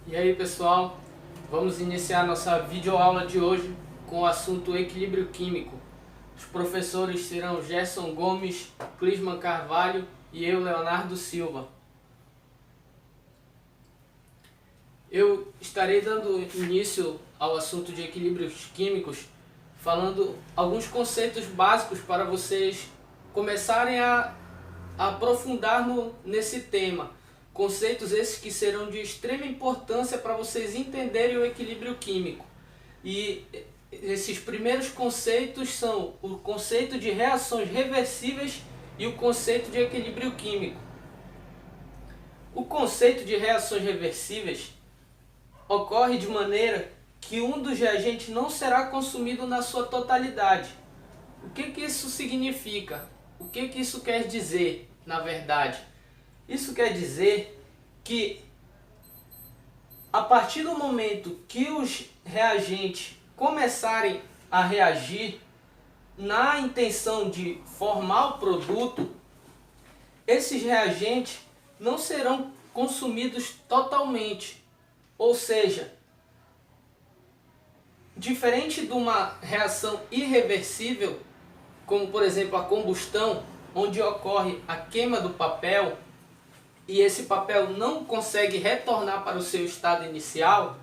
E aí pessoal, vamos iniciar nossa videoaula de hoje com o assunto equilíbrio químico. Os professores serão Gerson Gomes, Clisman Carvalho e eu, Leonardo Silva. Eu estarei dando início ao assunto de equilíbrios químicos, falando alguns conceitos básicos para vocês começarem a aprofundar nesse tema. Conceitos esses que serão de extrema importância para vocês entenderem o equilíbrio químico. E esses primeiros conceitos são o conceito de reações reversíveis e o conceito de equilíbrio químico. O conceito de reações reversíveis ocorre de maneira que um dos reagentes não será consumido na sua totalidade. O que isso significa? O que isso quer dizer, na verdade? Isso quer dizer que a partir do momento que os reagentes começarem a reagir na intenção de formar o produto, esses reagentes não serão consumidos totalmente. Ou seja, diferente de uma reação irreversível, como por exemplo a combustão, onde ocorre a queima do papel e esse papel não consegue retornar para o seu estado inicial,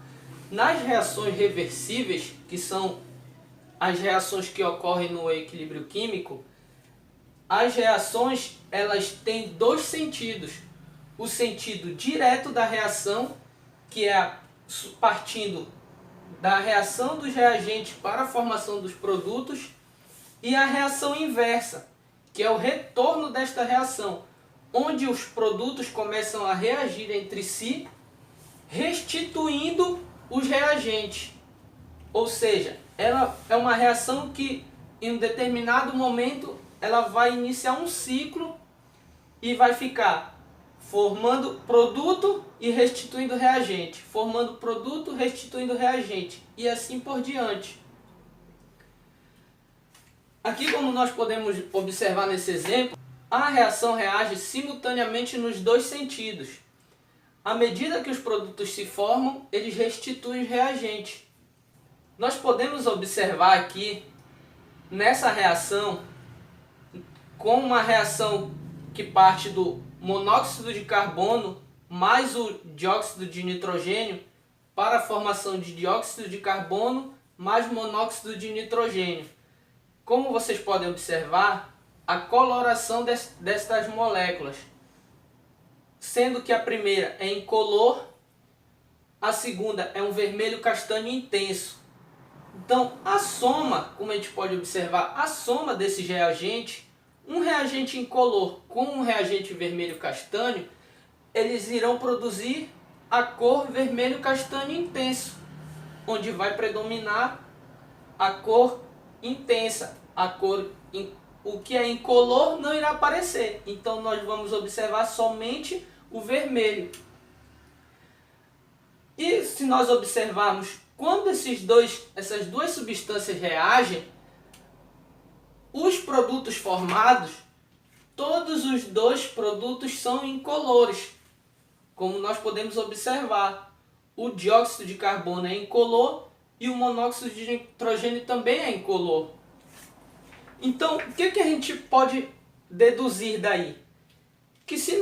nas reações reversíveis, que são as reações que ocorrem no equilíbrio químico, as reações elas têm dois sentidos. O sentido direto da reação, que é partindo da reação dos reagentes para a formação dos produtos, e a reação inversa, que é o retorno desta reação, onde os produtos começam a reagir entre si, restituindo os reagentes. Ou seja, ela é uma reação que em um determinado momento ela vai iniciar um ciclo e vai ficar formando produto e restituindo reagente, formando produto, restituindo reagente, e assim por diante. Aqui, como nós podemos observar nesse exemplo, a reação reage simultaneamente nos dois sentidos. À medida que os produtos se formam, eles restituem os reagentes. Nós podemos observar aqui, nessa reação, com uma reação que parte do monóxido de carbono mais o dióxido de nitrogênio para a formação de dióxido de carbono mais monóxido de nitrogênio. Como vocês podem observar, a coloração destas moléculas, sendo que a primeira é incolor, a segunda é um vermelho castanho intenso. Então, a soma, como a gente pode observar, a soma desses reagentes, um reagente incolor com um reagente vermelho castanho, eles irão produzir a cor vermelho castanho intenso, onde vai predominar a cor intensa, o que é incolor não irá aparecer. Então nós vamos observar somente o vermelho. E se nós observarmos quando essas duas substâncias reagem, os produtos formados, todos os dois produtos são incolores. Como nós podemos observar, o dióxido de carbono é incolor e o monóxido de nitrogênio também é incolor. Então, o que a gente pode deduzir daí? Que se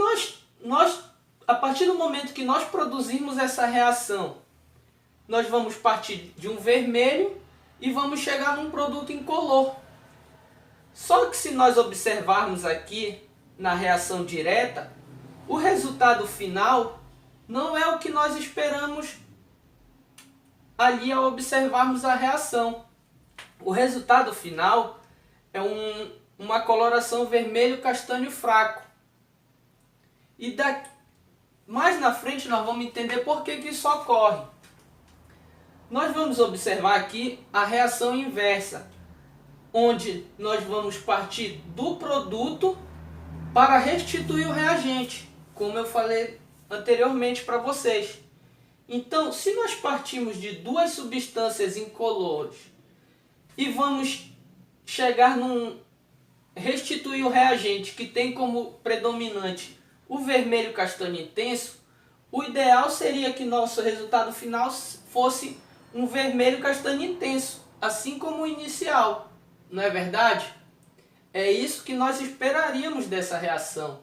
a partir do momento que nós produzirmos essa reação, nós vamos partir de um vermelho e vamos chegar num produto incolor. Só que se nós observarmos aqui na reação direta, o resultado final não é o que nós esperamos ali ao observarmos a reação. O resultado final é uma coloração vermelho castanho fraco. E mais na frente nós vamos entender por que isso ocorre. Nós vamos observar aqui a reação inversa, onde nós vamos partir do produto para restituir o reagente, como eu falei anteriormente para vocês. Então, se nós partimos de duas substâncias incolores e vamos chegar restituir o reagente que tem como predominante o vermelho castanho intenso, O ideal seria que nosso resultado final fosse um vermelho castanho intenso, assim como o inicial, não é verdade? É isso que nós esperaríamos dessa reação.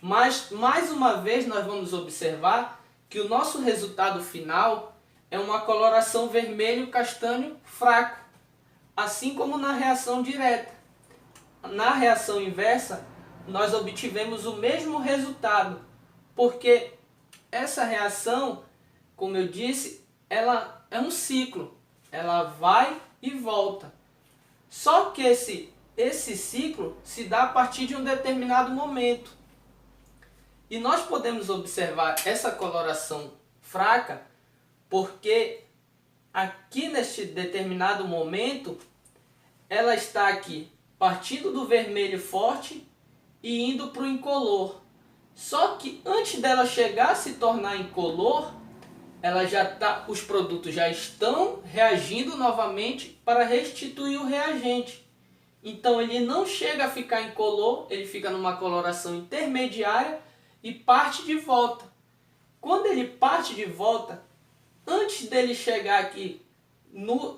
Mas, mais uma vez, nós vamos observar que o nosso resultado final é uma coloração vermelho-castanho fraco, assim como na reação direta. Na reação inversa, nós obtivemos o mesmo resultado, porque essa reação, como eu disse, ela é um ciclo, ela vai e volta. Só que esse ciclo se dá a partir de um determinado momento. E nós podemos observar essa coloração fraca porque aqui neste determinado momento ela está aqui partindo do vermelho forte e indo para o incolor. Só que antes dela chegar a se tornar incolor, os produtos já estão reagindo novamente para restituir o reagente. Então ele não chega a ficar incolor, ele fica numa coloração intermediária e parte de volta. Quando ele parte de volta, antes dele chegar aqui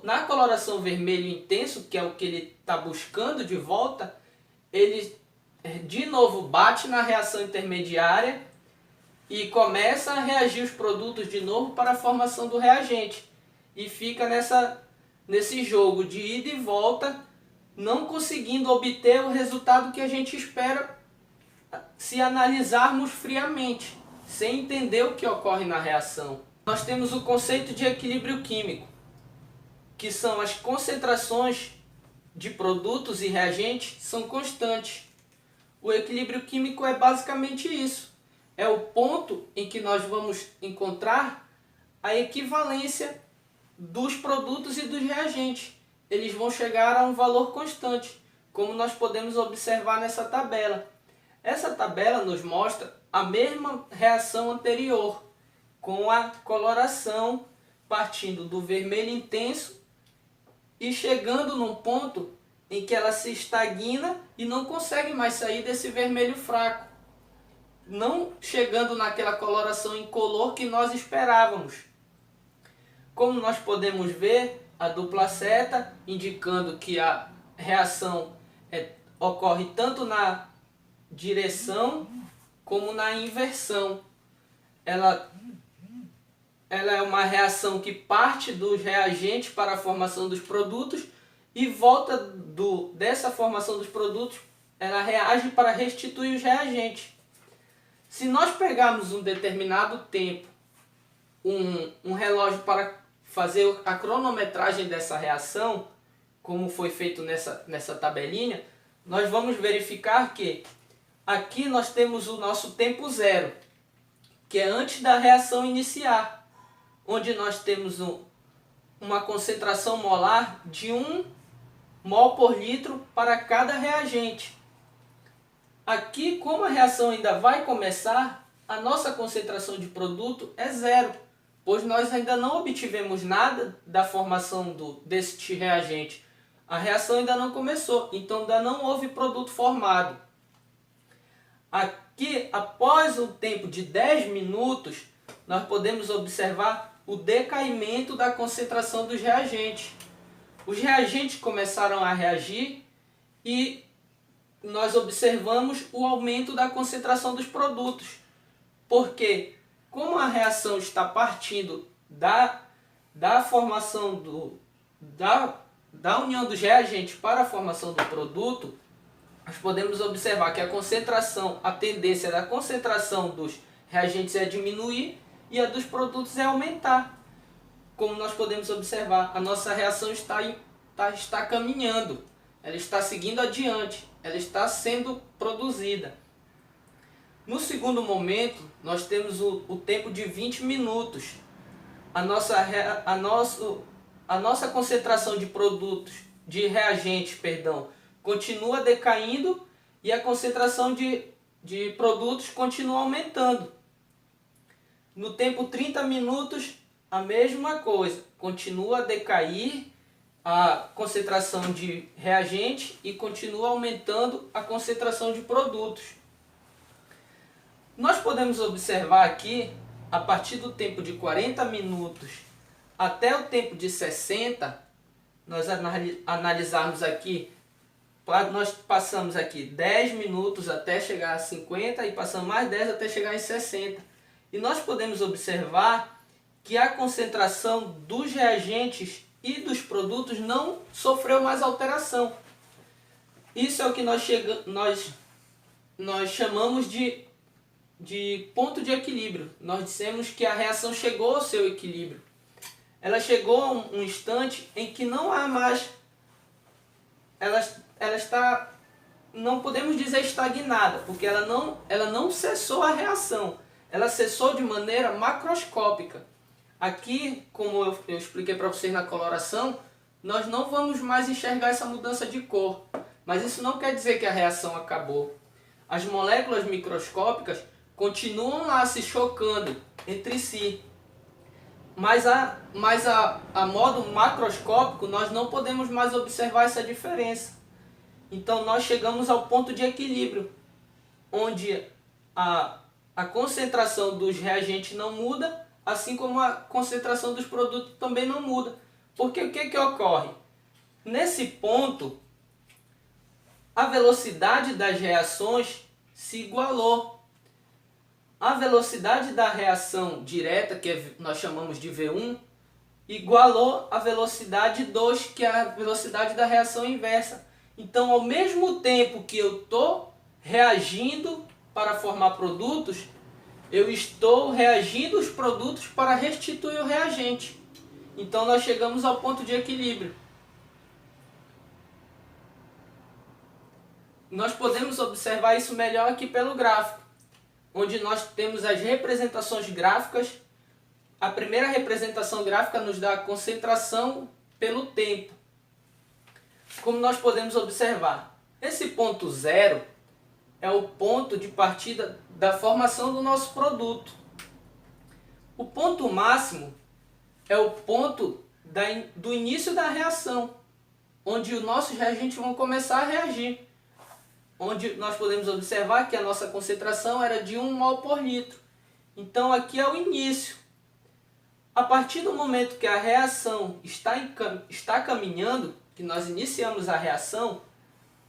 na coloração vermelho intenso, que é o que ele está buscando de volta, ele de novo bate na reação intermediária e começa a reagir os produtos de novo para a formação do reagente. E fica nesse jogo de ida e volta, não conseguindo obter o resultado que a gente espera se analisarmos friamente, sem entender o que ocorre na reação. Nós temos o conceito de equilíbrio químico, que são as concentrações de produtos e reagentes são constantes. O equilíbrio químico é basicamente isso. É o ponto em que nós vamos encontrar a equivalência dos produtos e dos reagentes. Eles vão chegar a um valor constante, como nós podemos observar nessa tabela. Essa tabela nos mostra a mesma reação anterior, com a coloração partindo do vermelho intenso e chegando num ponto em que ela se estagna e não consegue mais sair desse vermelho fraco, não chegando naquela coloração incolor que nós esperávamos. Como nós podemos ver, a dupla seta indicando que a reação ocorre tanto na direção como na inversão. Ela é uma reação que parte dos reagentes para a formação dos produtos e volta dessa formação dos produtos, ela reage para restituir os reagentes. Se nós pegarmos um determinado tempo, um relógio para fazer a cronometragem dessa reação, como foi feito nessa tabelinha, nós vamos verificar que aqui nós temos o nosso tempo zero, que é antes da reação iniciar, onde nós temos uma concentração molar de 1 mol por litro para cada reagente. Aqui, como a reação ainda vai começar, a nossa concentração de produto é zero, pois nós ainda não obtivemos nada da formação deste reagente. A reação ainda não começou, então ainda não houve produto formado. Aqui, após um tempo de 10 minutos, nós podemos observar o decaimento da concentração dos reagentes. Os reagentes começaram a reagir e nós observamos o aumento da concentração dos produtos. Porque, como a reação está partindo da formação da união dos reagentes para a formação do produto, nós podemos observar que a tendência da concentração dos reagentes é diminuir e a dos produtos é aumentar. Como nós podemos observar, a nossa reação está caminhando, ela está seguindo adiante, ela está sendo produzida. No segundo momento, nós temos o tempo de 20 minutos. A nossa concentração de produtos, de reagentes, continua decaindo e a concentração de produtos continua aumentando. No tempo 30 minutos, a mesma coisa, continua a decair a concentração de reagente e continua aumentando a concentração de produtos. Nós podemos observar aqui a partir do tempo de 40 minutos até o tempo de 60, nós analisarmos aqui, nós passamos aqui 10 minutos até chegar a 50 e passamos mais 10 até chegar em 60. E nós podemos observar que a concentração dos reagentes e dos produtos não sofreu mais alteração. Isso é o que nós chamamos de ponto de equilíbrio. Nós dissemos que a reação chegou ao seu equilíbrio. Ela chegou a um instante em que não há mais... Ela está... Não podemos dizer estagnada, porque ela não cessou a reação. Ela cessou de maneira macroscópica. Aqui, como eu expliquei para vocês na coloração, nós não vamos mais enxergar essa mudança de cor. Mas isso não quer dizer que a reação acabou. As moléculas microscópicas continuam lá se chocando entre si. Mas a modo macroscópico nós não podemos mais observar essa diferença. Então nós chegamos ao ponto de equilíbrio, onde a concentração dos reagentes não muda, assim como a concentração dos produtos também não muda. Porque o que ocorre? Nesse ponto, a velocidade das reações se igualou. A velocidade da reação direta, que nós chamamos de V1, igualou a velocidade 2, que é a velocidade da reação inversa. Então, ao mesmo tempo que eu estou reagindo para formar produtos, eu estou reagindo os produtos para restituir o reagente. Então, nós chegamos ao ponto de equilíbrio. Nós podemos observar isso melhor aqui pelo gráfico, onde nós temos as representações gráficas. A primeira representação gráfica nos dá a concentração pelo tempo. Como nós podemos observar, esse ponto zero é o ponto de partida da formação do nosso produto. O ponto máximo é o ponto do início da reação, onde os nossos reagentes vão começar a reagir. Onde nós podemos observar que a nossa concentração era de 1 mol por litro. Então aqui é o início. A partir do momento que a reação está caminhando, que nós iniciamos a reação,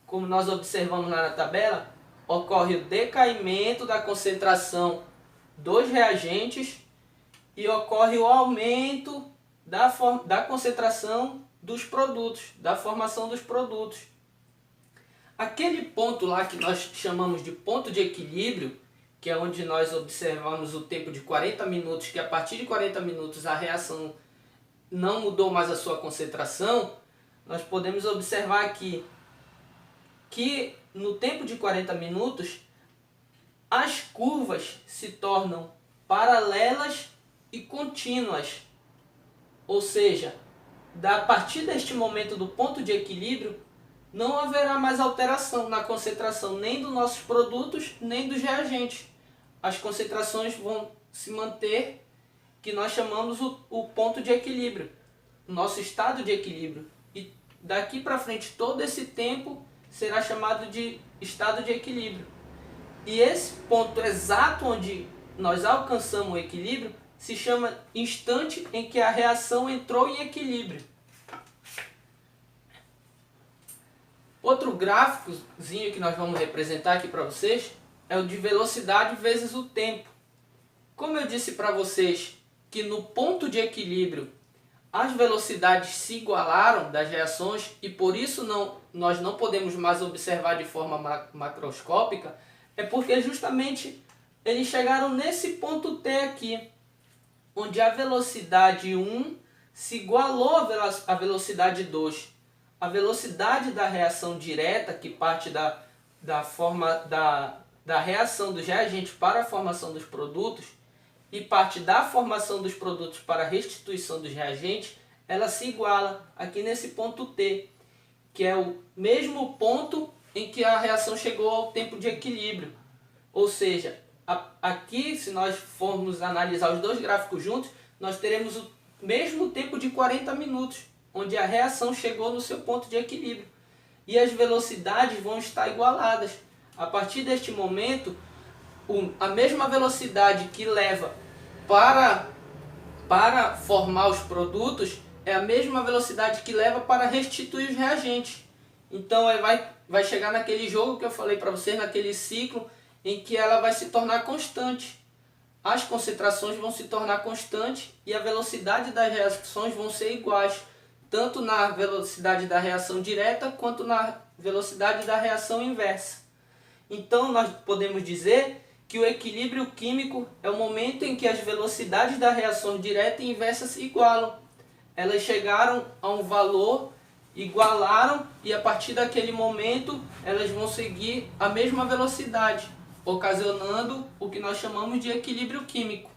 como nós observamos lá na tabela, ocorre o decaimento da concentração dos reagentes e ocorre o aumento da concentração dos produtos, da formação dos produtos. Aquele ponto lá que nós chamamos de ponto de equilíbrio, que é onde nós observamos o tempo de 40 minutos, que a partir de 40 minutos a reação não mudou mais a sua concentração, nós podemos observar aqui que no tempo de 40 minutos as curvas se tornam paralelas e contínuas. Ou seja, a partir deste momento do ponto de equilíbrio, não haverá mais alteração na concentração nem dos nossos produtos, nem dos reagentes. As concentrações vão se manter, que nós chamamos o ponto de equilíbrio, o nosso estado de equilíbrio. E daqui para frente, todo esse tempo será chamado de estado de equilíbrio. E esse ponto exato onde nós alcançamos o equilíbrio se chama instante em que a reação entrou em equilíbrio. Outro gráficozinho que nós vamos representar aqui para vocês é o de velocidade vezes o tempo. Como eu disse para vocês que no ponto de equilíbrio as velocidades se igualaram das reações e por isso nós não podemos mais observar de forma macroscópica, é porque justamente eles chegaram nesse ponto T aqui, onde a velocidade 1 se igualou à velocidade 2. A velocidade da reação direta, que parte da reação dos reagentes para a formação dos produtos, e parte da formação dos produtos para a restituição dos reagentes, ela se iguala aqui nesse ponto T, que é o mesmo ponto em que a reação chegou ao tempo de equilíbrio. Ou seja, aqui, se nós formos analisar os dois gráficos juntos, nós teremos o mesmo tempo de 40 minutos, onde a reação chegou no seu ponto de equilíbrio. E as velocidades vão estar igualadas. A partir deste momento, a mesma velocidade que leva para formar os produtos é a mesma velocidade que leva para restituir os reagentes. Então vai chegar naquele jogo que eu falei para vocês, naquele ciclo em que ela vai se tornar constante. As concentrações vão se tornar constantes e a velocidade das reações vão ser iguais, tanto na velocidade da reação direta quanto na velocidade da reação inversa. Então nós podemos dizer que o equilíbrio químico é o momento em que as velocidades da reação direta e inversa se igualam. Elas chegaram a um valor, igualaram, e a partir daquele momento elas vão seguir a mesma velocidade, ocasionando o que nós chamamos de equilíbrio químico.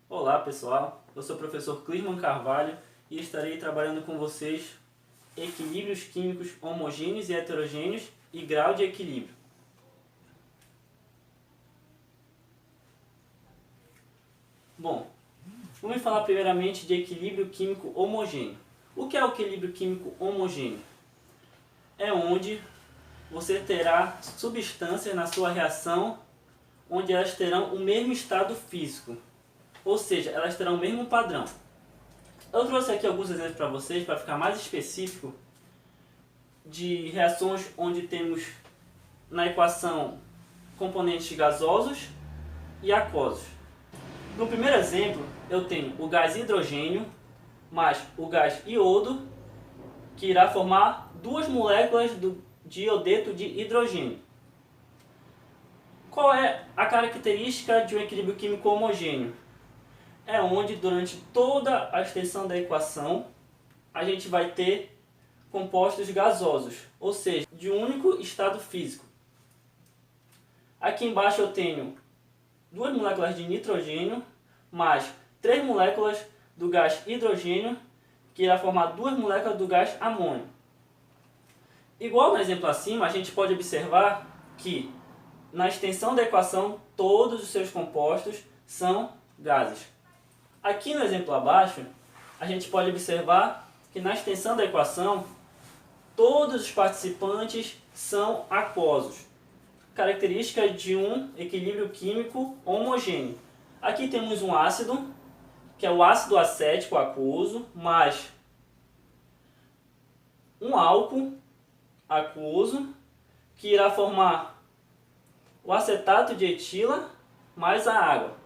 Olá pessoal, eu sou o professor Clisman Carvalho e estarei trabalhando com vocês equilíbrios químicos homogêneos e heterogêneos e grau de equilíbrio. Bom, vamos falar primeiramente de equilíbrio químico homogêneo. O que é o equilíbrio químico homogêneo? É onde você terá substâncias na sua reação onde elas terão o mesmo estado físico, ou seja, elas terão o mesmo padrão. Eu trouxe aqui alguns exemplos para vocês, para ficar mais específico, de reações onde temos na equação componentes gasosos e aquosos. No primeiro exemplo, eu tenho o gás hidrogênio mais o gás iodo, que irá formar duas moléculas de iodeto de hidrogênio. Qual é a característica de um equilíbrio químico homogêneo? É onde durante toda a extensão da equação a gente vai ter compostos gasosos, ou seja, de um único estado físico. Aqui embaixo eu tenho duas moléculas de nitrogênio mais três moléculas do gás hidrogênio, que irá formar duas moléculas do gás amônio. Igual no exemplo acima, a gente pode observar que na extensão da equação todos os seus compostos são gases. Aqui no exemplo abaixo, a gente pode observar que na extensão da equação todos os participantes são aquosos, característica de um equilíbrio químico homogêneo. Aqui temos um ácido, que é o ácido acético aquoso, mais um álcool aquoso, que irá formar o acetato de etila mais a água.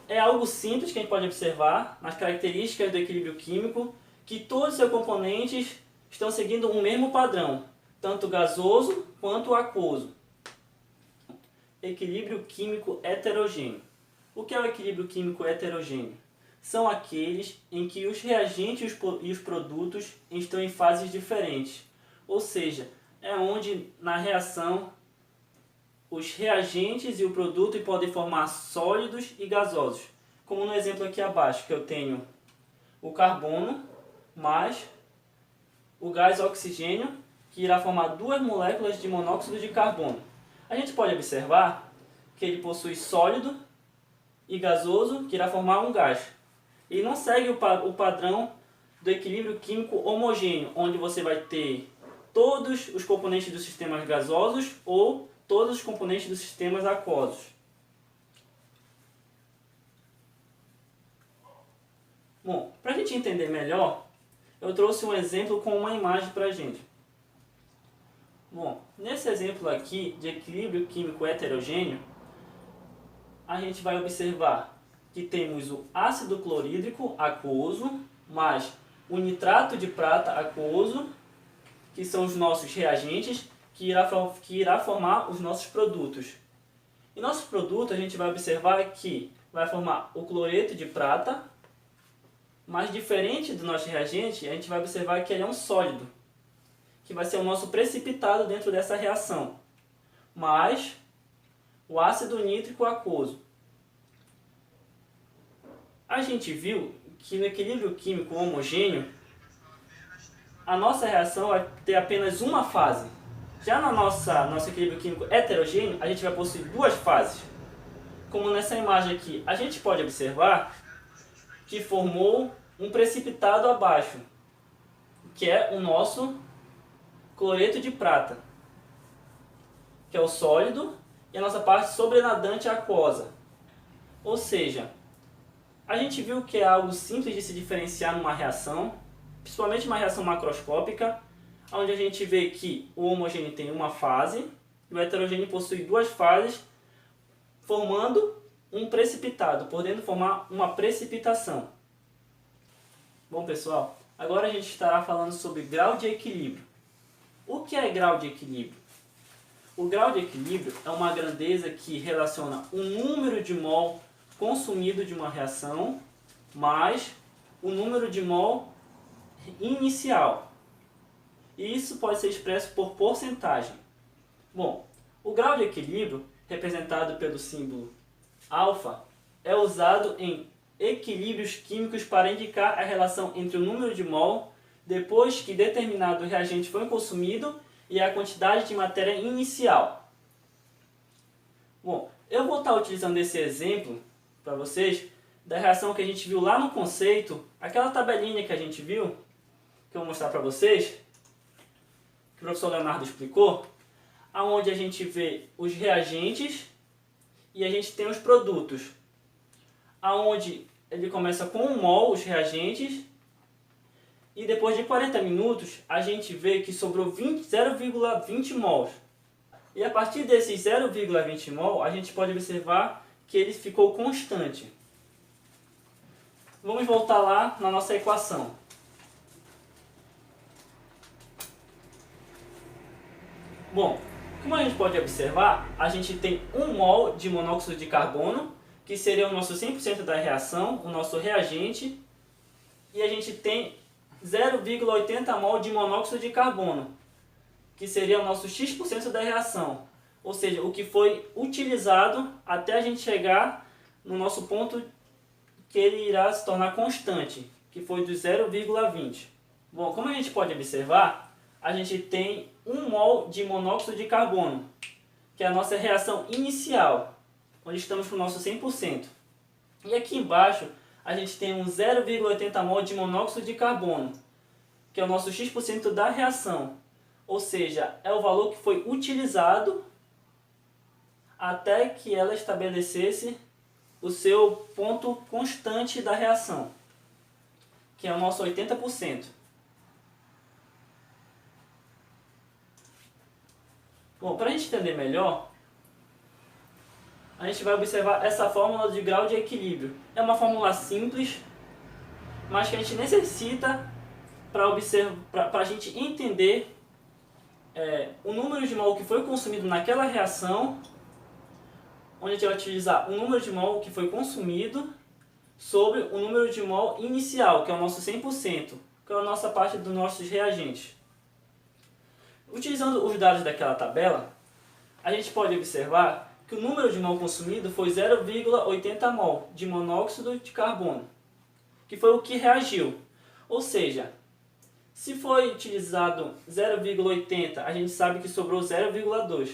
É algo simples que a gente pode observar nas características do equilíbrio químico, que todos os seus componentes estão seguindo o mesmo padrão, tanto gasoso quanto aquoso. Equilíbrio químico heterogêneo. O que é o equilíbrio químico heterogêneo? São aqueles em que os reagentes e os produtos estão em fases diferentes. Ou seja, é onde na reação os reagentes e o produto podem formar sólidos e gasosos. Como no exemplo aqui abaixo, que eu tenho o carbono mais o gás oxigênio, que irá formar duas moléculas de monóxido de carbono. A gente pode observar que ele possui sólido e gasoso, que irá formar um gás. Ele não segue o padrão do equilíbrio químico homogêneo, onde você vai ter todos os componentes dos sistemas gasosos ou todos os componentes dos sistemas aquosos. Bom, para a gente entender melhor, eu trouxe um exemplo com uma imagem para a gente. Bom, nesse exemplo aqui de equilíbrio químico heterogêneo, a gente vai observar que temos o ácido clorídrico aquoso mais o nitrato de prata aquoso, que são os nossos reagentes, que irá formar os nossos produtos. E nosso produto a gente vai observar que vai formar o cloreto de prata, mas diferente do nosso reagente, a gente vai observar que ele é um sólido, que vai ser o nosso precipitado dentro dessa reação, mais o ácido nítrico aquoso. A gente viu que no equilíbrio químico homogêneo, a nossa reação vai ter apenas uma fase. Já no nosso equilíbrio químico heterogêneo, a gente vai possuir duas fases. Como nessa imagem aqui, a gente pode observar que formou um precipitado abaixo, que é o nosso cloreto de prata, que é o sólido, e a nossa parte sobrenadante aquosa. Ou seja, a gente viu que é algo simples de se diferenciar numa reação, principalmente uma reação macroscópica, onde a gente vê que o homogêneo tem uma fase e o heterogêneo possui duas fases, formando um precipitado, podendo formar uma precipitação. Bom, pessoal, agora a gente estará falando sobre grau de equilíbrio. O que é grau de equilíbrio? O grau de equilíbrio é uma grandeza que relaciona o número de mol consumido de uma reação mais o número de mol inicial. E isso pode ser expresso por porcentagem. Bom, o grau de equilíbrio, representado pelo símbolo alfa, é usado em equilíbrios químicos para indicar a relação entre o número de mol depois que determinado reagente foi consumido e a quantidade de matéria inicial. Bom, eu vou estar utilizando esse exemplo para vocês da reação que a gente viu lá no conceito, aquela tabelinha que a gente viu, que eu vou mostrar para vocês, que o professor Leonardo explicou, aonde a gente vê os reagentes e a gente tem os produtos, aonde ele começa com 1 mol, os reagentes, e depois de 40 minutos a gente vê que sobrou 0,20 mols. E a partir desses 0,20 mol a gente pode observar que ele ficou constante. Vamos voltar lá na nossa equação. Bom, como a gente pode observar, a gente tem 1 mol de monóxido de carbono, que seria o nosso 100% da reação, o nosso reagente, e a gente tem 0,80 mol de monóxido de carbono, que seria o nosso X% da reação, ou seja, o que foi utilizado até a gente chegar no nosso ponto que ele irá se tornar constante, que foi do 0,20. Bom, como a gente pode observar, a gente tem 1 mol de monóxido de carbono, que é a nossa reação inicial, onde estamos com o nosso 100%. E aqui embaixo a gente tem um 0,80 mol de monóxido de carbono, que é o nosso X% da reação, ou seja, é o valor que foi utilizado até que ela estabelecesse o seu ponto constante da reação, que é o nosso 80%. Bom, para a gente entender melhor, a gente vai observar essa fórmula de grau de equilíbrio. É uma fórmula simples, mas que a gente necessita para a gente entender o número de mol que foi consumido naquela reação, onde a gente vai utilizar o número de mol que foi consumido sobre o número de mol inicial, que é o nosso 100%, que é a nossa parte dos nossos reagentes. Utilizando os dados daquela tabela, a gente pode observar que o número de mol consumido foi 0,80 mol de monóxido de carbono, que foi o que reagiu. Ou seja, se foi utilizado 0,80, a gente sabe que sobrou 0,2,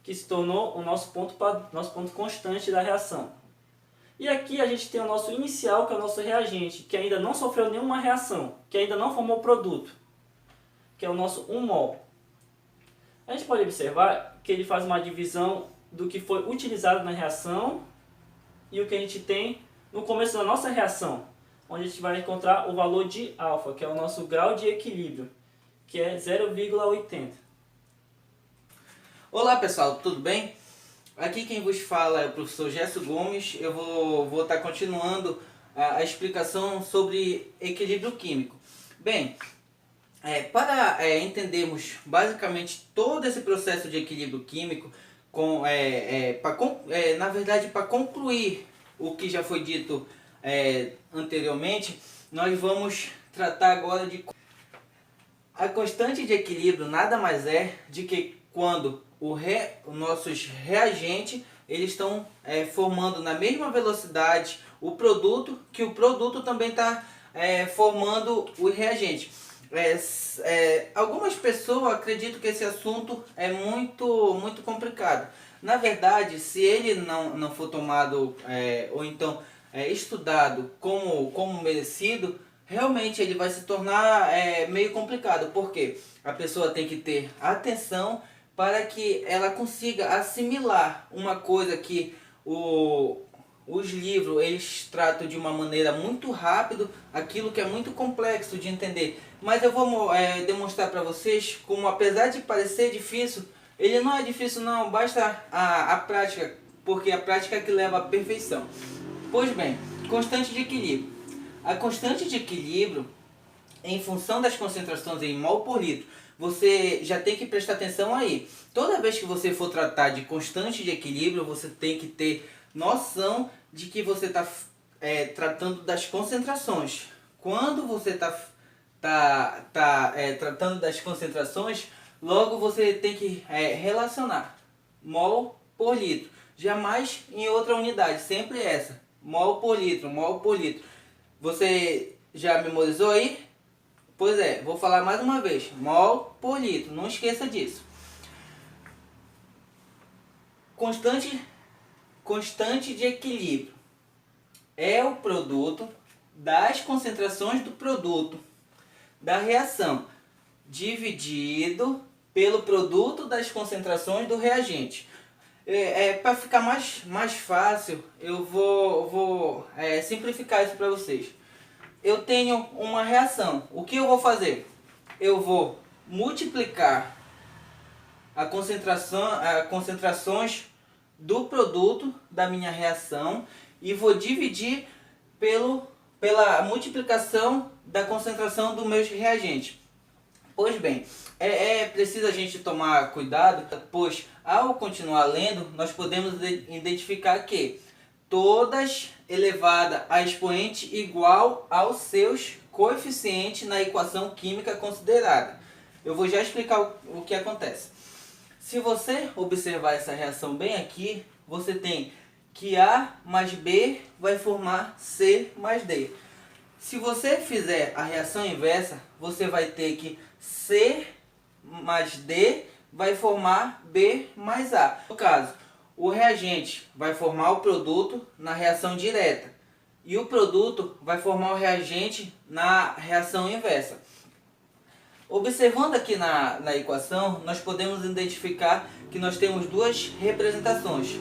que se tornou o nosso ponto constante da reação. E aqui a gente tem o nosso inicial, que é o nosso reagente, que ainda não sofreu nenhuma reação, que ainda não formou produto, que é o nosso 1 mol. A gente pode observar que ele faz uma divisão do que foi utilizado na reação e o que a gente tem no começo da nossa reação, onde a gente vai encontrar o valor de alfa, que é o nosso grau de equilíbrio, que é 0,80. Olá pessoal, tudo bem? Aqui quem vos fala é o professor Gerson Gomes. Eu vou estar continuando a explicação sobre equilíbrio químico. Bem, para entendermos basicamente todo esse processo de equilíbrio químico, na verdade para concluir o que já foi dito anteriormente, nós vamos tratar agora de... A constante de equilíbrio nada mais é de que quando os nossos reagentes eles estão formando na mesma velocidade o produto, que o produto também está formando o reagente. Algumas pessoas acreditam que esse assunto é muito complicado. Na verdade, se ele não for tomado ou então estudado como merecido, realmente ele vai se tornar meio complicado, porque a pessoa tem que ter atenção para que ela consiga assimilar uma coisa que os livros eles tratam de uma maneira muito rápido, aquilo que é muito complexo de entender. Mas eu vou demonstrar para vocês como, apesar de parecer difícil, ele não é difícil não, basta a prática, porque a prática é que leva à perfeição. Pois bem, constante de equilíbrio. A constante de equilíbrio, em função das concentrações em mol por litro, você já tem que prestar atenção aí. Toda vez que você for tratar de constante de equilíbrio, você tem que ter noção de que você está tratando das concentrações. Quando você está tratando das concentrações, logo você tem que relacionar mol por litro. Jamais em outra unidade, sempre essa. Mol por litro, mol por litro. Você já memorizou aí? Pois é, vou falar mais uma vez. Mol por litro, não esqueça disso. Constante de equilíbrio é o produto das concentrações do produto da reação dividido pelo produto das concentrações do reagente. Para ficar mais fácil, eu vou simplificar isso para vocês. Eu tenho uma reação. O que eu vou fazer? Eu vou multiplicar as concentrações do produto da minha reação e vou dividir pela multiplicação da concentração dos meus reagentes. Pois bem, é preciso a gente tomar cuidado, pois ao continuar lendo, nós podemos identificar que todas elevada a expoente igual aos seus coeficientes na equação química considerada. Eu vou já explicar o que acontece. Se você observar essa reação bem aqui, você tem que A mais B vai formar C mais D. Se você fizer a reação inversa, você vai ter que C mais D vai formar B mais A. No caso, o reagente vai formar o produto na reação direta e o produto vai formar o reagente na reação inversa. Observando aqui na equação, nós podemos identificar que nós temos duas representações.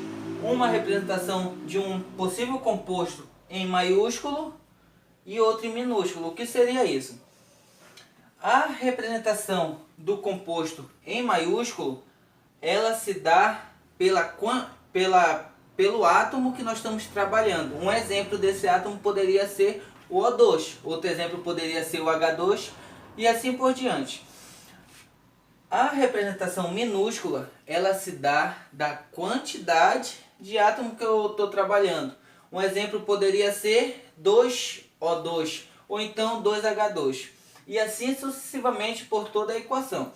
Uma representação de um possível composto em maiúsculo e outra em minúsculo. O que seria isso? A representação do composto em maiúsculo, ela se dá pelo átomo que nós estamos trabalhando. Um exemplo desse átomo poderia ser o O2, outro exemplo poderia ser o H2 e assim por diante. A representação minúscula, ela se dá da quantidade de átomo que eu estou trabalhando. Um exemplo poderia ser 2O2 ou então 2H2 e assim sucessivamente por toda a equação.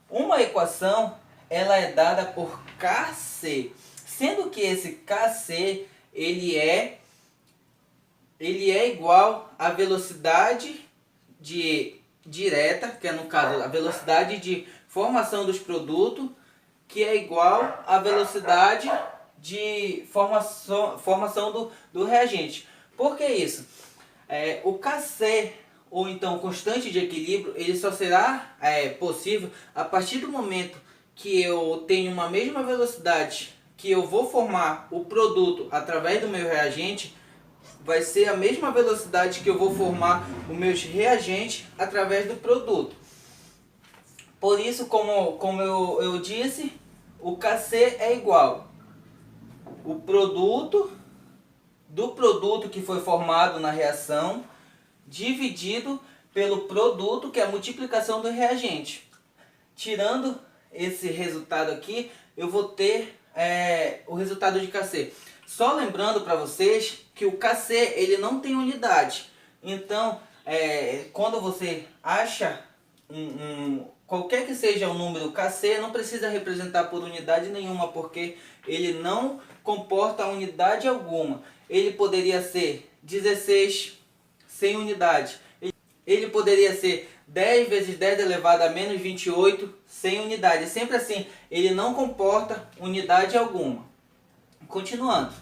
Uma equação ela é dada por Kc, sendo que esse Kc ele é igual à velocidade direta, que é no caso a velocidade de formação dos produtos, que é igual à velocidade de formação do reagente. Por que isso? O Kc, ou então constante de equilíbrio, ele só será possível a partir do momento que eu tenho uma mesma velocidade que eu vou formar o produto através do meu reagente, vai ser a mesma velocidade que eu vou formar os meus reagentes através do produto. Por isso, como eu disse, o Kc é igual o produto do produto que foi formado na reação dividido pelo produto, que é a multiplicação do reagente. Tirando esse resultado aqui, eu vou ter o resultado de Kc. Só lembrando para vocês que o Kc ele não tem unidade. Então, quando você acha qualquer que seja o número Kc, não precisa representar por unidade nenhuma, porque ele não comporta unidade alguma. Ele poderia ser 16 sem unidade. Ele poderia ser 10 vezes 10 elevado a menos 28 sem unidade. Sempre assim, ele não comporta unidade alguma. Continuando.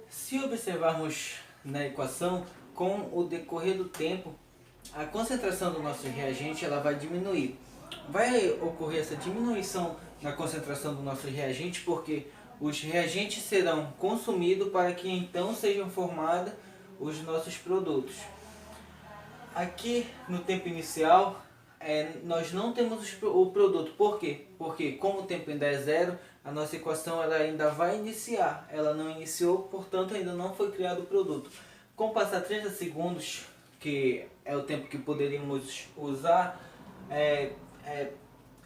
Se observarmos na equação, com o decorrer do tempo, a concentração do nosso reagente ela vai diminuir. vai ocorrer essa diminuição na concentração do nosso reagente, porque os reagentes serão consumidos para que então sejam formados os nossos produtos. Aqui no tempo inicial, nós não temos o produto. Por quê? Porque como o tempo ainda é zero, a nossa equação ela ainda vai iniciar. Ela não iniciou, portanto ainda não foi criado o produto. Com passar 30 segundos, que é o tempo que poderíamos usar,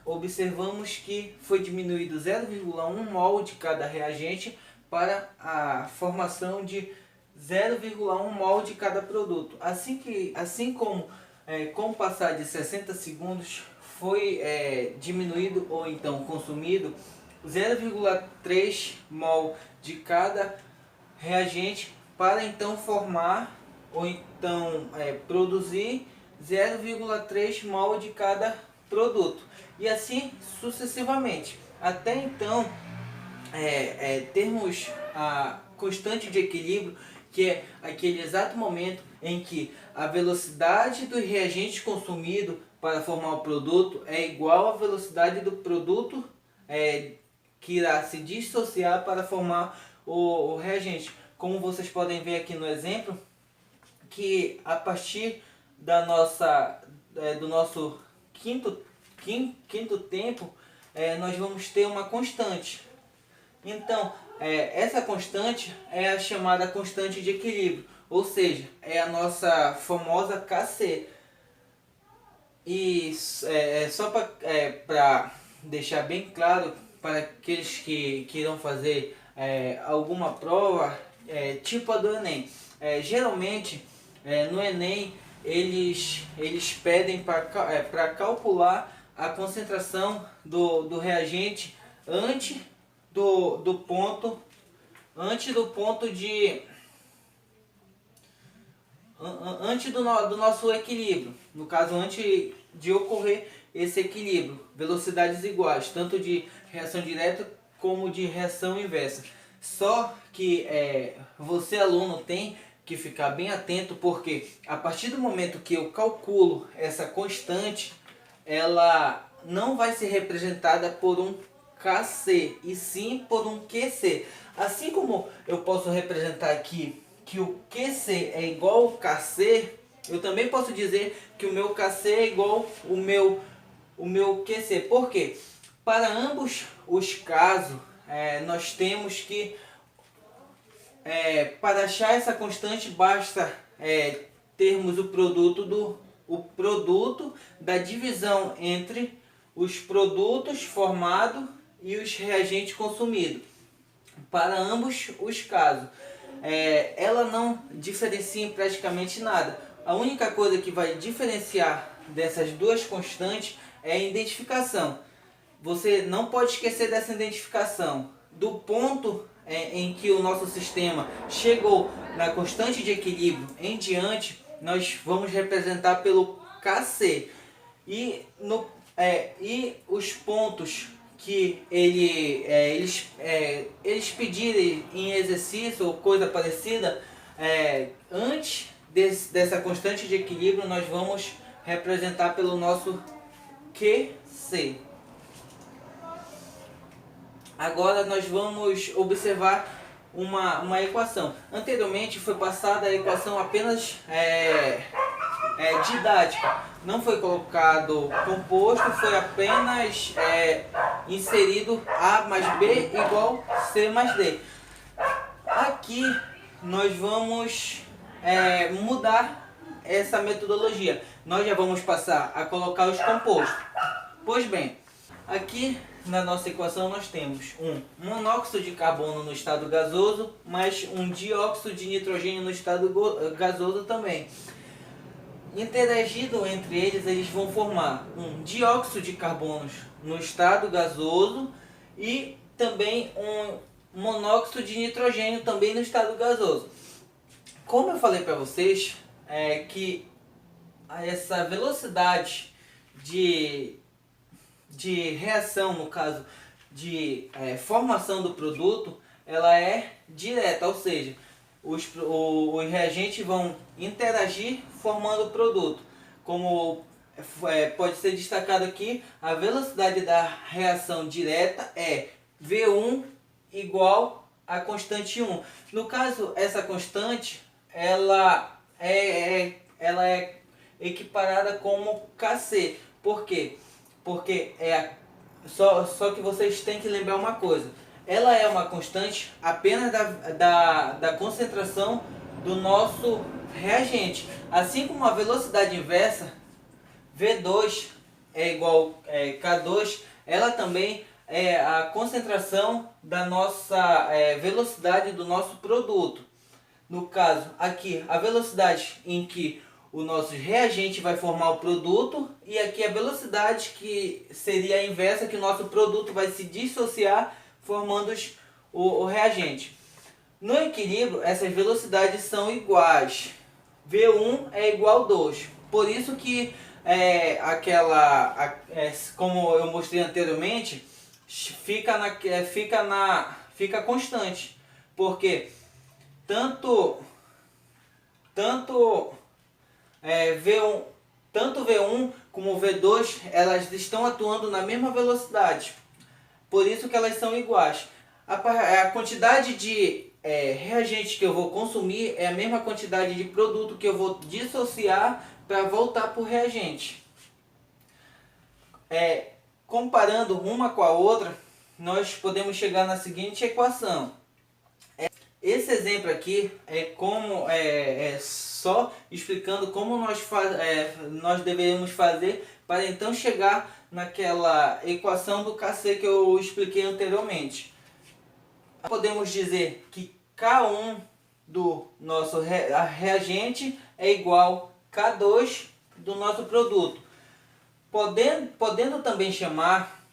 observamos que foi diminuído 0,1 mol de cada reagente para a formação de 0,1 mol de cada produto. Assim como com o passar de 60 segundos foi diminuído ou então consumido 0,3 mol de cada reagente para então formar ou então produzir 0,3 mol de cada produto. E assim sucessivamente. Até então termos a constante de equilíbrio, que é aquele exato momento em que a velocidade do reagente consumido para formar o produto é igual à velocidade do produto que irá se dissociar para formar o reagente. Como vocês podem ver aqui no exemplo, que a partir do nosso quinto tempo, nós vamos ter uma constante. Então, essa constante é a chamada constante de equilíbrio, ou seja, é a nossa famosa Kc. E só para deixar bem claro para aqueles que irão fazer alguma prova, tipo a do Enem. Geralmente, no Enem, eles pedem para calcular a concentração do reagente antes do ponto do nosso equilíbrio. No caso, antes de ocorrer esse equilíbrio, velocidades iguais, tanto de reação direta como de reação inversa. Só que você, aluno, tem que ficar bem atento, porque a partir do momento que eu calculo essa constante, ela não vai ser representada por um Kc, e sim por um Qc. Assim como eu posso representar aqui que o Qc é igual ao Kc, eu também posso dizer que o meu Kc é igual ao meu Qc. Por quê? Para ambos os casos, nós temos que, para achar essa constante, basta termos o produto da divisão entre os produtos formados e os reagentes consumidos. Para ambos os casos, ela não diferencia em praticamente nada. A única coisa que vai diferenciar dessas duas constantes é a identificação. Você não pode esquecer dessa identificação. Do ponto em que o nosso sistema chegou na constante de equilíbrio em diante, nós vamos representar pelo Kc. E os pontos que eles pedirem em exercício ou coisa parecida, antes dessa constante de equilíbrio, nós vamos representar pelo nosso Qc. Agora nós vamos observar uma equação. Anteriormente foi passada a equação apenas didática. Não foi colocado composto, foi apenas inserido A mais B igual C mais D. Aqui nós vamos mudar essa metodologia. Nós já vamos passar a colocar os compostos. Pois bem, aqui na nossa equação nós temos um monóxido de carbono no estado gasoso, mais um dióxido de nitrogênio no estado gasoso também. Interagido entre eles, eles vão formar um dióxido de carbono no estado gasoso e também um monóxido de nitrogênio também no estado gasoso. Como eu falei para vocês, que essa velocidade de reação, no caso de formação do produto, ela é direta, ou seja, os reagentes vão interagir formando o produto. Como pode ser destacado aqui, a velocidade da reação direta é V1 igual a constante 1. No caso, essa constante, ela é equiparada como Kc. Por quê? Porque só que vocês têm que lembrar uma coisa. Ela é uma constante apenas da concentração do nosso reagente. Assim como a velocidade inversa, V2 é igual K2, ela também é a concentração da nossa velocidade do nosso produto. No caso, aqui, a velocidade em que o nosso reagente vai formar o produto, e aqui a velocidade que seria a inversa, que o nosso produto vai se dissociar formando o reagente. No equilíbrio, essas velocidades são iguais. V1 é igual a 2. Por isso que como eu mostrei anteriormente, fica constante. Porque tanto V1 como V2, elas estão atuando na mesma velocidade. Por isso que elas são iguais. A quantidade de reagente que eu vou consumir é a mesma quantidade de produto que eu vou dissociar para voltar para o reagente. Comparando uma com a outra, nós podemos chegar na seguinte equação. Esse exemplo aqui é só explicando como nós deveríamos fazer para então chegar naquela equação do Kc que eu expliquei anteriormente. Podemos dizer que K1 do nosso reagente é igual a K2 do nosso produto. Podendo também chamar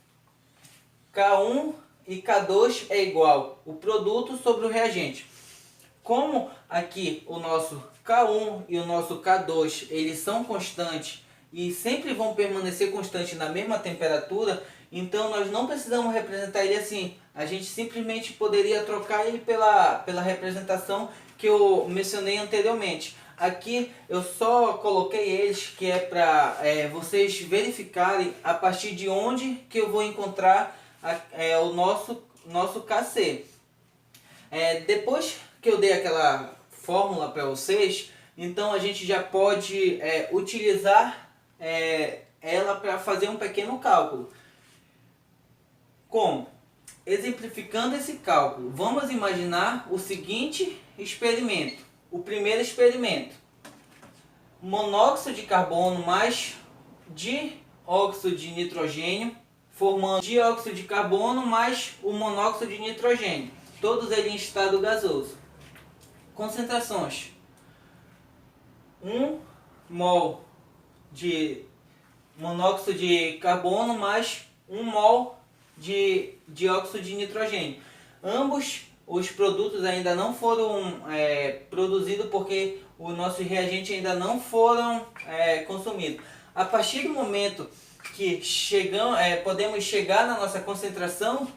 K1 e K2 é igual o produto sobre o reagente. Como aqui o nosso K1 e o nosso K2 eles são constantes e sempre vão permanecer constantes na mesma temperatura, então nós não precisamos representar ele assim. A gente simplesmente poderia trocar ele pela representação que eu mencionei anteriormente. Aqui eu só coloquei eles que é para vocês verificarem a partir de onde que eu vou encontrar o nosso Kc. Depois que eu dei aquela fórmula para vocês, então a gente já pode utilizar ela para fazer um pequeno cálculo. Como? Exemplificando esse cálculo, vamos imaginar o seguinte experimento. O primeiro experimento: monóxido de carbono mais dióxido de nitrogênio, formando dióxido de carbono mais o monóxido de nitrogênio, todos eles em estado gasoso. Concentrações: 1 mol de monóxido de carbono mais 1 mol de dióxido de nitrogênio. Ambos os produtos ainda não foram produzidos porque o nosso reagente ainda não foram consumidos. A partir do momento que podemos chegar na nossa concentração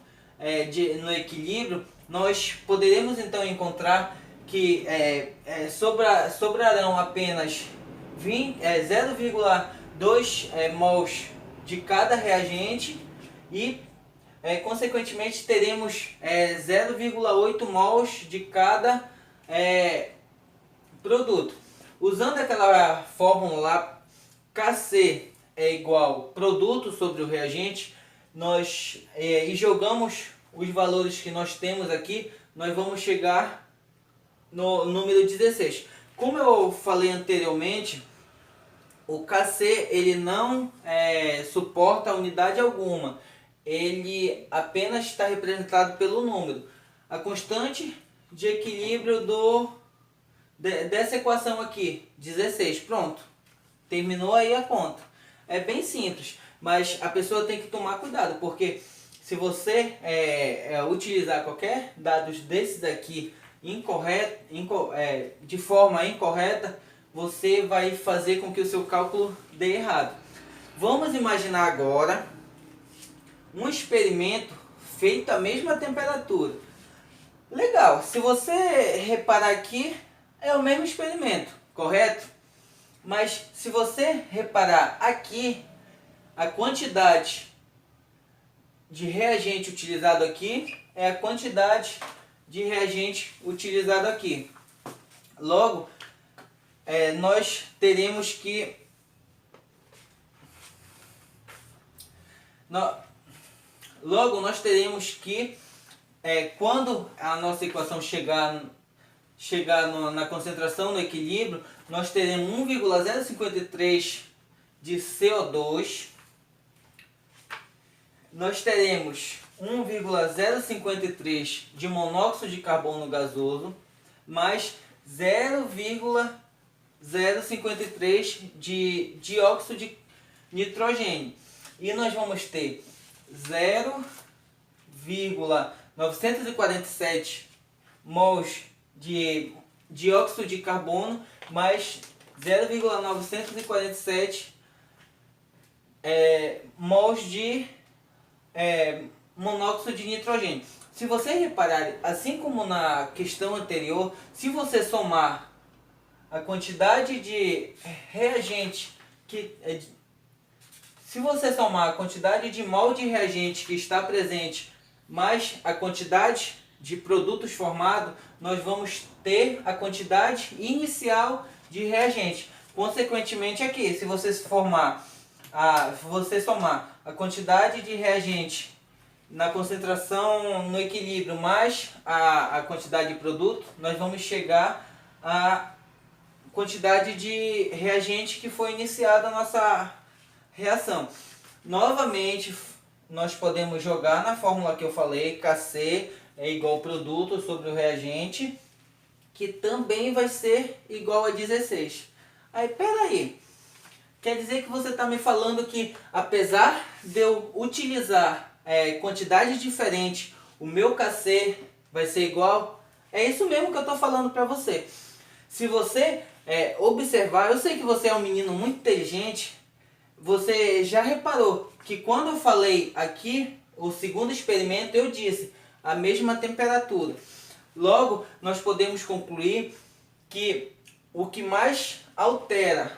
no equilíbrio, nós poderemos então encontrar que sobrarão apenas 0,2 mols de cada reagente e consequentemente teremos 0,8 mols de cada produto. Usando aquela fórmula lá, Kc é igual produto sobre o reagente, e jogamos os valores que nós temos aqui, nós vamos chegar no número 16. Como eu falei anteriormente, o Kc ele não suporta unidade alguma. Ele apenas está representado pelo número. A constante de equilíbrio dessa equação aqui, 16. Pronto. Terminou aí a conta. É bem simples, mas a pessoa tem que tomar cuidado, porque se você utilizar qualquer dados desses aqui de forma incorreta, você vai fazer com que o seu cálculo dê errado. Vamos imaginar agora um experimento feito à mesma temperatura. Legal, se você reparar aqui, é o mesmo experimento, correto? Mas se você reparar aqui, a quantidade de reagente utilizado aqui é a quantidade de reagente utilizado aqui. Logo, nós teremos que quando a nossa equação chegar na concentração, no equilíbrio, nós teremos 1,053 de CO2, nós teremos 1,053 de monóxido de carbono gasoso, mais 0,053 de dióxido de nitrogênio. E nós vamos ter 0,947 mols de dióxido de carbono mais 0,947 mols de monóxido de nitrogênio. Se você reparar, assim como na questão anterior, se você somar a quantidade de reagente se você somar a quantidade de mol de reagente que está presente mais a quantidade de produtos formados, nós vamos ter a quantidade inicial de reagente. Consequentemente aqui, se você somar a quantidade de reagente na concentração no equilíbrio mais a quantidade de produto, nós vamos chegar à quantidade de reagente que foi iniciada a nossa reação. Novamente, nós podemos jogar na fórmula que eu falei, Kc é igual produto sobre o reagente, que também vai ser igual a 16. Aí, peraí, quer dizer que você está me falando que apesar de eu utilizar quantidades diferentes, o meu Kc vai ser igual? É isso mesmo que eu estou falando para você. Se você observar, eu sei que você é um menino muito inteligente, você já reparou que quando eu falei aqui, o segundo experimento, eu disse a mesma temperatura. Logo, nós podemos concluir que o que mais altera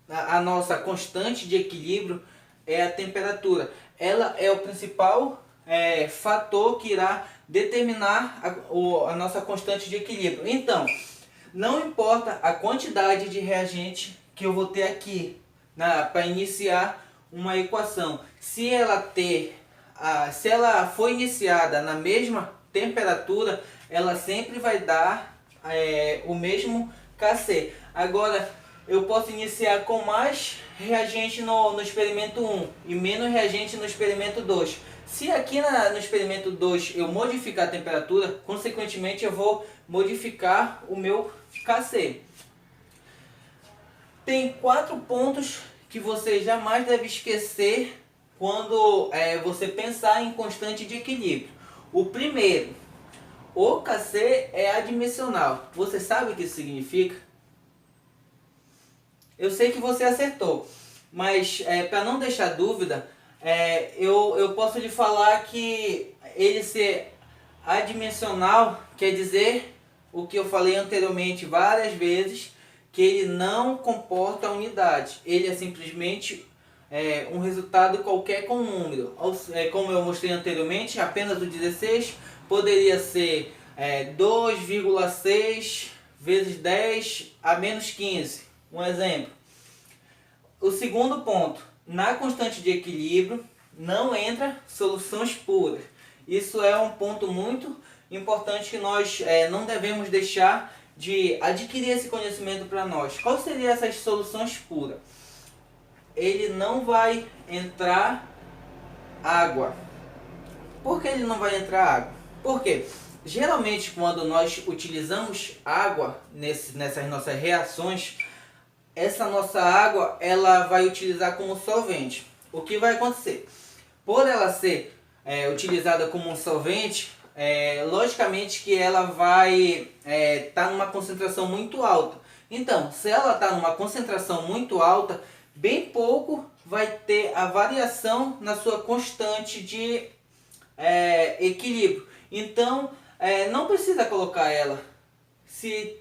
a nossa constante de equilíbrio é a temperatura. Ela é o principal fator que irá determinar a nossa constante de equilíbrio. Então, não importa a quantidade de reagente que eu vou ter aqui para iniciar uma equação, se ela for iniciada na mesma temperatura, ela sempre vai dar o mesmo Kc. Agora, eu posso iniciar com mais reagente no experimento 1 e menos reagente no experimento 2. Se aqui no experimento 2 eu modificar a temperatura, consequentemente eu vou modificar o meu Kc. Tem 4 pontos que você jamais deve esquecer quando você pensar em constante de equilíbrio. O primeiro, o Kc é adimensional. Você sabe o que isso significa? Eu sei que você acertou, mas para não deixar dúvida, eu posso lhe falar que ele ser adimensional quer dizer o que eu falei anteriormente várias vezes, que ele não comporta unidade. Ele é simplesmente um resultado qualquer com número. Como eu mostrei anteriormente, apenas o 16 poderia ser 2,6 vezes 10 a menos 15. Um exemplo. O segundo ponto, na constante de equilíbrio não entra soluções puras. Isso é um ponto muito importante que nós não devemos deixar de adquirir esse conhecimento para nós. Qual seria essas soluções puras? Ele não vai entrar água. Por que ele não vai entrar água? Porque geralmente quando nós utilizamos água nessas nossas reações, essa nossa água ela vai utilizar como solvente. O que vai acontecer? Por ela ser utilizada como um solvente, logicamente que ela vai estar numa concentração muito alta. Então, se ela está numa concentração muito alta, bem pouco vai ter a variação na sua constante de equilíbrio. Então, não precisa colocar ela. Se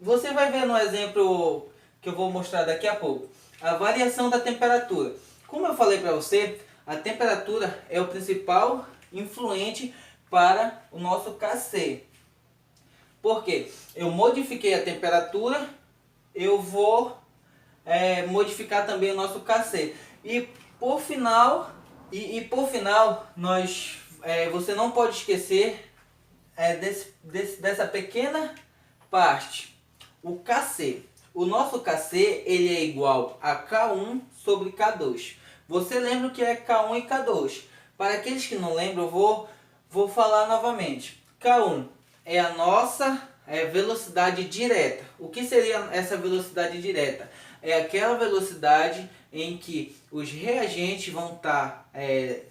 Você vai ver no exemplo que eu vou mostrar daqui a pouco. A variação da temperatura. Como eu falei para você, a temperatura é o principal influente para o nosso KC. Porque eu modifiquei a temperatura, eu vou modificar também o nosso KC. E por final, você não pode esquecer dessa pequena parte, o KC. O nosso KC ele é igual a K1 sobre K2. Você lembra o que é K1 e K2? Para aqueles que não lembram, eu vou falar novamente. K1 é a nossa velocidade direta. O que seria essa velocidade direta? É aquela velocidade em que os reagentes vão estar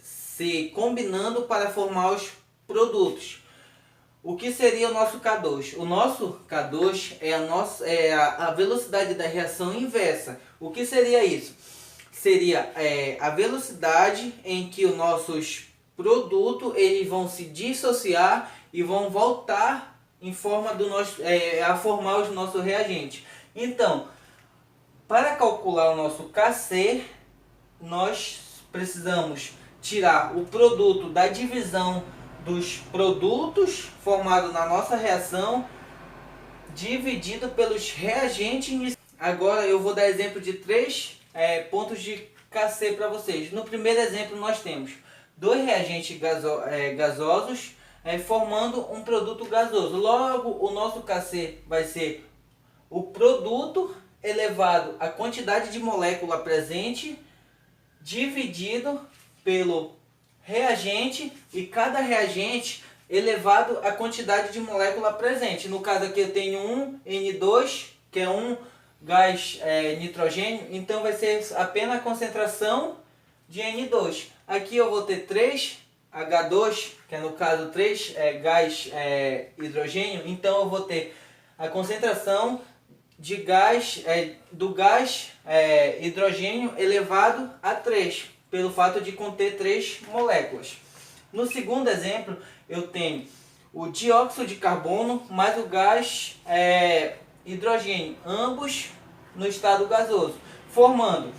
se combinando para formar os produtos. O que seria o nosso K2? O nosso K2 é a velocidade da reação inversa. O que seria isso? Seria a velocidade em que os nossos produtos eles vão se dissociar e vão voltar em forma a formar os nossos reagentes. Então, para calcular o nosso KC, nós precisamos tirar o produto da divisão dos produtos formados na nossa reação dividido pelos reagentes. Agora eu vou dar exemplo de 3 pontos de KC para vocês. No primeiro exemplo nós temos 2 reagentes gasosos formando um produto gasoso. Logo o nosso KC vai ser o produto elevado à quantidade de molécula presente dividido pelo reagente, e cada reagente elevado à quantidade de molécula presente. No caso aqui eu tenho um N2, que é um gás nitrogênio, então vai ser apenas a concentração de N2. Aqui eu vou ter 3 H2, que é no caso 3 gás hidrogênio, então eu vou ter a concentração de do gás hidrogênio elevado a 3. Pelo fato de conter 3 moléculas. No segundo exemplo, eu tenho o dióxido de carbono mais o gás hidrogênio, ambos no estado gasoso, formando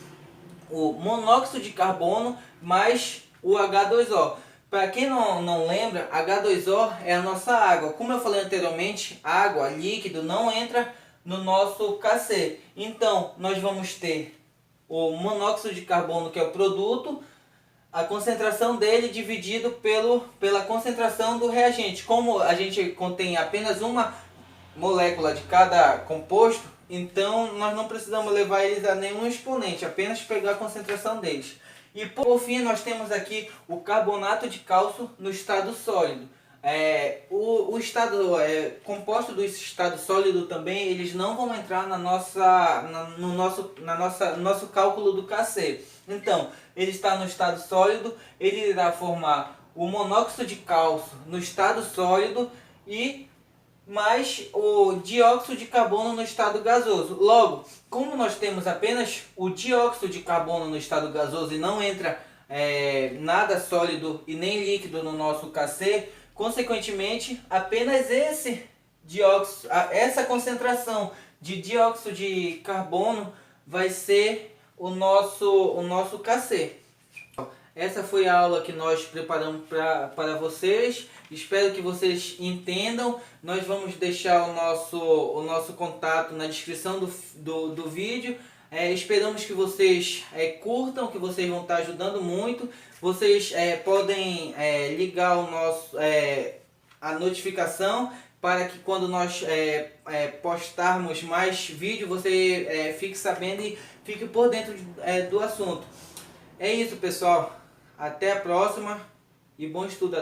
o monóxido de carbono mais o H2O. Para quem não lembra, H2O é a nossa água. Como eu falei anteriormente, água, líquido, não entra no nosso KC. Então, nós vamos ter o monóxido de carbono, que é o produto, a concentração dele dividido pela concentração do reagente. Como a gente contém apenas uma molécula de cada composto, então nós não precisamos levar eles a nenhum exponente, apenas pegar a concentração deles. E por fim nós temos aqui o carbonato de cálcio no estado sólido. O estado composto do estado sólido também, eles não vão entrar no nosso cálculo do KC. Então, ele está no estado sólido, ele irá formar o monóxido de cálcio no estado sólido e mais o dióxido de carbono no estado gasoso. Logo, como nós temos apenas o dióxido de carbono no estado gasoso e não entra nada sólido e nem líquido no nosso KC, consequentemente, apenas essa concentração de dióxido de carbono vai ser o nosso KC. Essa foi a aula que nós preparamos para vocês. Espero que vocês entendam. Nós vamos deixar o nosso contato na descrição do vídeo. Esperamos que vocês curtam, que vocês vão estar ajudando muito. Vocês podem ligar a notificação para que quando nós postarmos mais vídeo, você fique sabendo e fique por dentro do assunto. É isso, pessoal. Até a próxima e bom estudo.